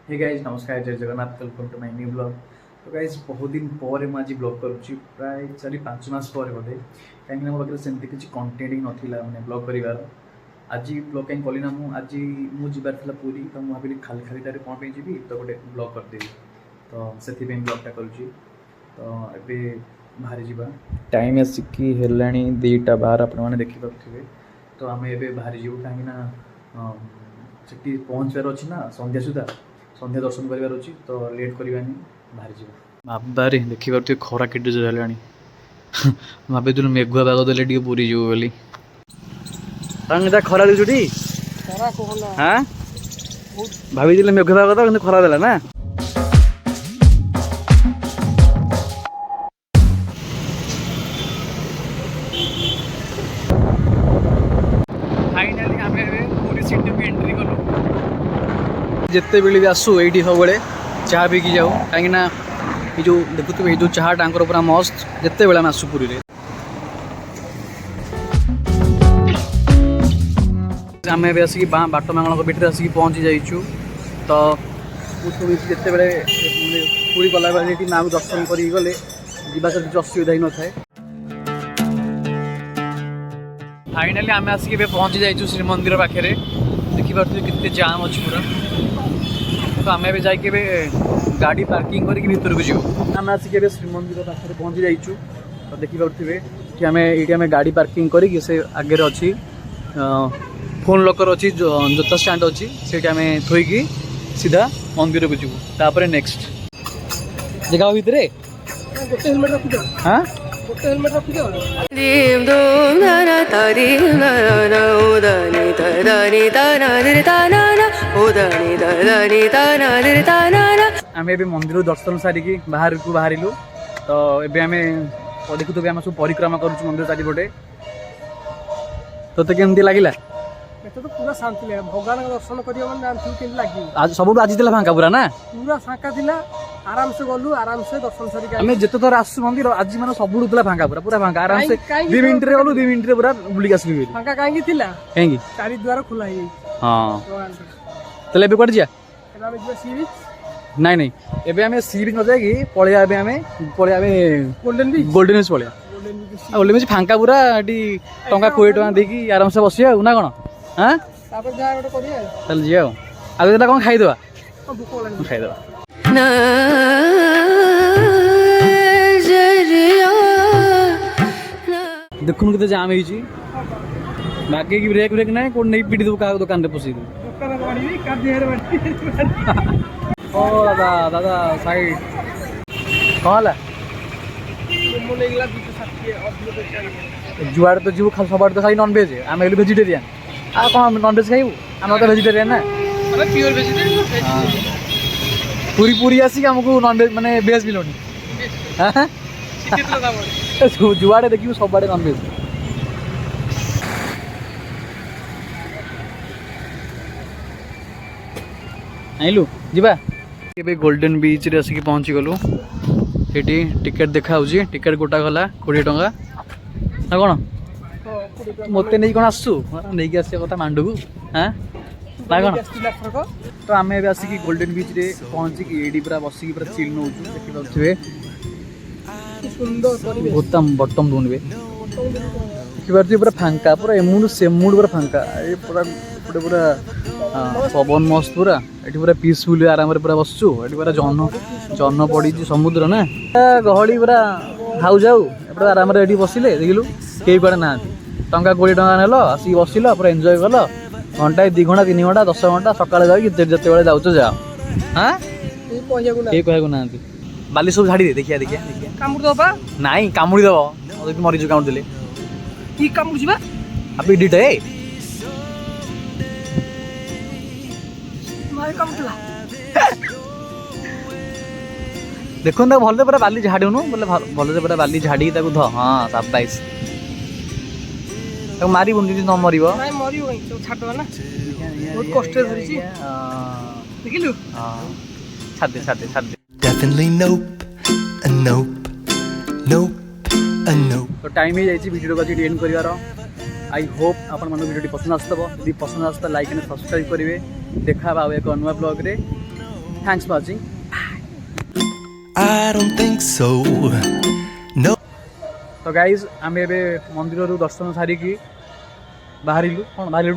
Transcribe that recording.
हे guys नमस्कार जय Jagannath welcome to my new blog. तो गाइज बहुत दिन पर आज ब्लॉग करुच्ची प्राय 4-5 मास पर बोधे कहीं मो पाखे सेमती किसी कंटेंट ही नाला मैंने ब्लॉग करार। आज ब्लॉग कहीं कली ना आज मुझे पूरी तो मुझे भाविली खाली खालीटार कौन पे जी तो गोटे ब्लॉग करदेवी तो से ब्लॉगटा करुच्ची। तो ये बाहरी जा टाइम आसिकी है 2:12 आपने देखिपे। तो आम ए बाहरी जीव कहीं पहुँचार अच्छी ना संध्या सुधा संध्या दर्शन करार अच्छी तो लेट करवानी बाहरी जा बाबारे देखिपे खरा के भाभी मेघुआ पाग देले पूरी जीव बोली खरा देती हाँ भाभी मेघुआ पाग तो खरा देला ना। फाइनाली आम पूरी सिटी को एंट्री कलु जिते बेले भी आसू ये सब चाह पीकी जाऊ कहीं जो देखुए ये जो चाह टाँगर पूरा मस्त जिते बेले आसू पुरी रे आम आसिक बाट मांगल बेटे आसिक पहुँची जाइचु। तो जिते बड़े पूरी गला बेले माँ को दर्शन कर गले जावाक किसी असुविधा ही न था। फाइनाली आम आसिक पहुँची जाइचु श्रीमंदिर पाखे देखिपे कितने जाम अच्छी पूरा। तो आम जाइए गाड़ी पार्किंग करके भीतर को जीव आम आसिक श्रीमंदिर पाखे पहुँची जाइचु। तो देखिपे कि आम ये गाड़ी पार्किंग करके से आगे अच्छी फोन लकर अच्छी जोता स्टैंड अच्छी से आम थोकी सीधा मंदिर को जीव। तापर नेक्स्ट जगह भितर हाँ आम ए मंदिर दर्शन सारिकी बाहर को बाहरिलु। तो ये आम देखुए आम सब परिक्रमा करुँ मंदिर चारिपटे। तो केमती लगिला तो पूरा शांति लगे भगवान का दर्शन करियो आज सब आज फांका पूरा ना पूरा फांका थिला आराम से गलु आराम से दर्शन सरी आम जिते थर आसु मंदिर आज मैंने सब फांका पूरा पूरा फांका आराम से 2 मिनट रे गलु 2 मिनट रे पूरा बुलिक आसलु फांका काहे थिला कहीं चारि द्वार खुला है। हां तले बे कट जा एला में सी बीच नहीं नहीं एबे हमें सी बीच न जाएगी पळिया एबे हमें पळिया हमें गोल्डन बीच पळिया गोल्डन बीच फांका पूरा एटी टंका 20 टका देकी आराम से बसिया ना कोन हां तापर जा गोटे करिया चल जिया आ बेटा कोन खाई देबा भूख लागल खाई देबा देखुन के जाम होई बाकी की ब्रेक ब्रेक ना कोन नहीं पीटी दो का दुकान रे पसी दो दुकान बाड़ी का देहर बाड़ी ओ दादा दादा साइड कहला मो लेगला 260 अधिक चाहिए जुआड़ तो जीव खा सब तो खाई नॉन वेज आम हेलु वेजिटेरियन आ कौन नॉन वेज खाइबू आम तो वेजिटेरियन ना अरे प्योर वेजिटेरियन पूरी पूरी आसिक हमको नॉन वेज माने वेज मिलोनी हां कितना दाम जुआड़े देखिबू सब बाड़े नॉन वेज आइलु जीवा के गोल्डन बीच रे आसिक पहुंची गलु सेठी टिकेट देखा होची टिकेट गोटा गला 20 टका ना कोन मते नहीं कोन आसु नहीं के आसे कथा मांडू हां ना कोन। तो आम ए आसिक गोल्डन बीच रे पहुंची कि एडी पूरा बसिकी पूरा चिल नउछु देखि पाछुए सुंदर परिवेश बोतम बटम दोनबे देखि पाछुए पूरा फांका पूरा एमुड सेमुड पूरा फांका ए पूरा पूरा पवन मस्त पूरा एठी पूरा पीसफुल आराम रे पूरा बसछु एठी पूरा जन पड़ी समुद्र ना गहली पूरा हाउ जाऊ एपड़ा आराम रे एठी बसिले देखिलु केई पड़े ना टंका 20 टका नेलो आसी बसिलो पूरा एन्जॉय कलो घंटा 2 घंटा 3 घंटा 10 घंटा सकाळे जाई जते बेले जाउछ जा हां केई कहगु ना बाली सब झाड़ी दे देखिया देखिया कामुड़ दबा नाही कामुड़ी दबो ओदि मरि जु कामुड़ देले की कामुड़ जिबा अबे डिटे मारे कामुड़ला देखो ना भले पूरा बाली झाड़ूनु बोले भले पूरा बाली झाड़ी ताकू ध हां साबाइस ताकू मारी बुंदी न मरिबो नाही मरियो तो छाडवा ना बहुत कष्ट धरि छी देखिलु हां छाड़ दे Definitely nope, a nope, nope, a nope. तो टाइम ही जाइए वीडियो को एंड करिवार आई होप आपण मन वीडियो पसंद आसतबो यदि पसंद आसता लाइक एंड सब्सक्राइब करेंगे देखा एक नुआ ब्लॉग रे thanks for watching. I don't think so. No. तो गाइज आम ए मंदिर दर्शन सारिकी बाहर कौन बाहर